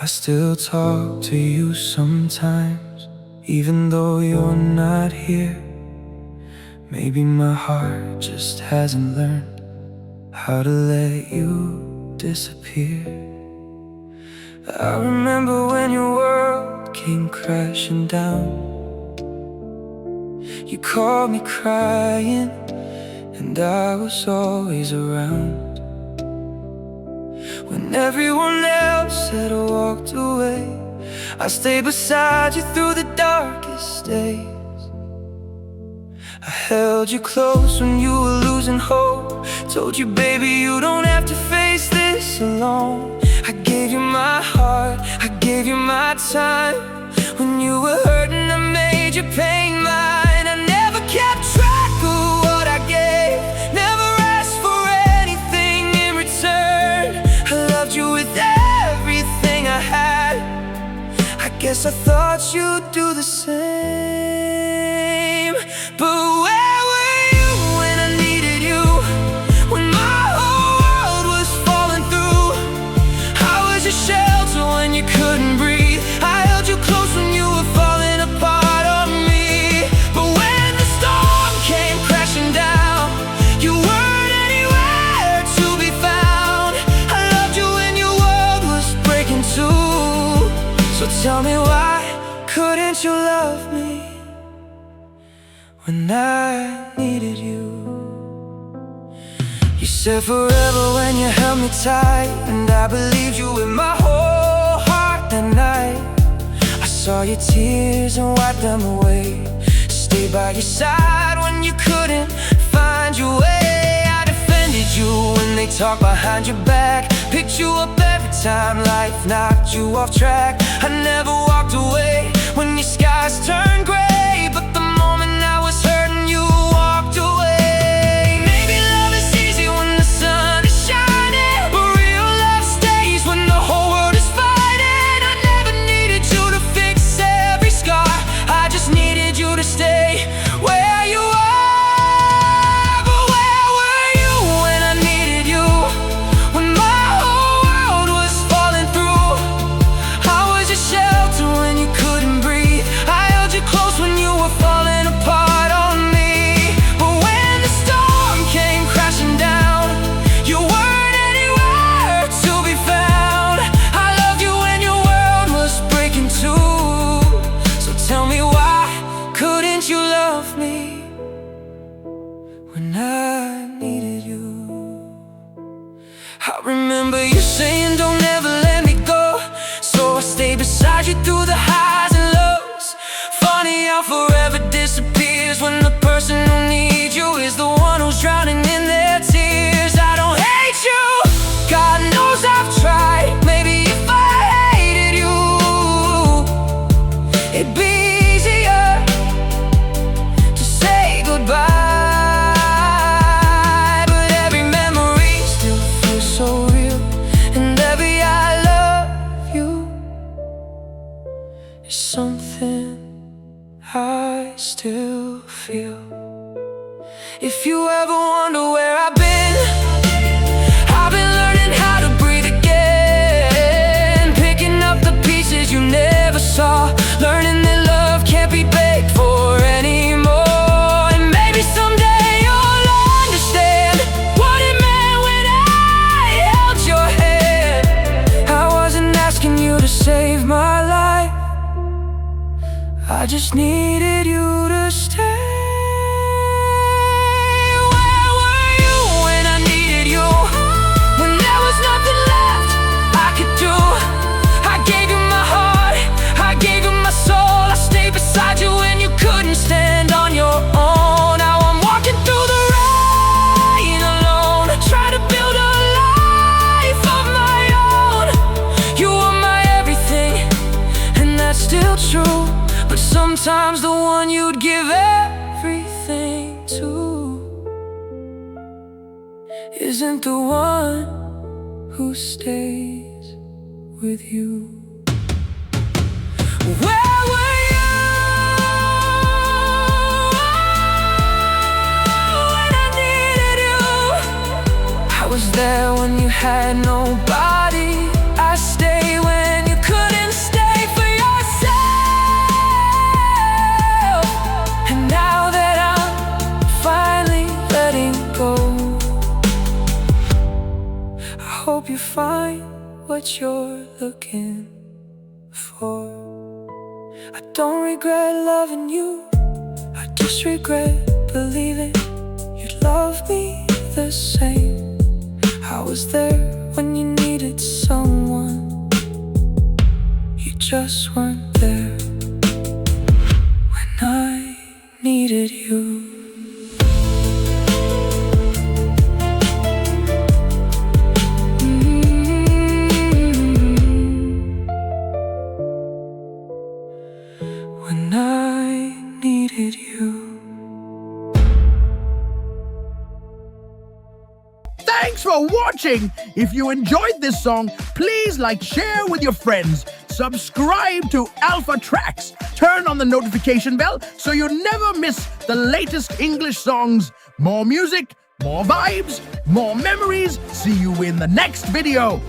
I still talk to you sometimes, even though you're not here. Maybe my heart just hasn't learned how to let you disappear. I remember when your world came crashing down. You called me crying, and I was always around. When everyone else had walked away, I stayed beside you through the darkest days. I held you close when you were losing hope. Told you, baby, you don't have to face this alone. I gave you my heart, I gave you my time. When you were hurting, I made your pain mine. I never kept track of what I gave, never asked for anything in return. I loved you with everything I had. I guess I thought you'd do the same. But where were you when I needed you? When my whole world was falling through, I was your shelter when you couldn't breathe. I held you close when you were falling apart on me. But when the storm came crashing down, you weren't anywhere to be found. I loved you when your world was breaking too. So tell me, why couldn't you love me when I needed you? You said forever when you held me tight, and I believed you with my whole heart that night. I saw your tears and wiped them away. Stayed by your side when you couldn't find your way. I defended you when they talked behind your back. Picked you up every time life knocked you off track. I never walked away when your skies turned gray, but the moment I was hurting, you walked away. Maybe love is easy when the sun is shining, but real love stays when the whole world is fighting. I never needed you to fix every scar, I just needed you to stay where you are. But where were you when I needed you? When my whole world was falling through, I was your shelter when you couldn't breathe. I held you close when you were falling apart on me. But when the storm came crashing down, you weren't anywhere to be found. I loved you when your world was breaking too. So tell me, why couldn't you love me when I needed you? I remember you saying, don't ever let me go. So I stayed beside you through the highs and lows. Funny how forever disappears when the person who needs you is the one who's drowning in their tears. I don't hate you, God knows I've tried. Maybe if I hated you, it'd be easier to say goodbye. But every memory still feels so real, and every I love you is something I still feel. If you ever wonder where I've been learning how to breathe again, picking up the pieces you never saw, learning that love can't be begged for anymore. And maybe someday you'll understand what it meant when I held your hand. I wasn't asking you to save my life, I just needed you to stay. Where were you when I needed you? When there was nothing left I could do. I gave you my heart, I gave you my soul. I stayed beside you when you couldn't stand on your own. Now I'm walking through the rain alone, trying to build a life of my own. You were my everything, and that's still true. But sometimes the one you'd give everything to isn't the one who stays with you. Where were you when I needed you? I was there when you had nobody. I stayed when you couldn't. hope you find what you're looking for. I don't regret loving you, I just regret believing you'd love me the same. I was there when you needed someone, you just weren't there when I needed you. When I needed you. Thanks for watching! If you enjoyed this song, please like, share with your friends. Subscribe to ALFA Tracks. Turn on the notification bell so you never miss the latest English songs. More music, more vibes, more memories. See you in the next video.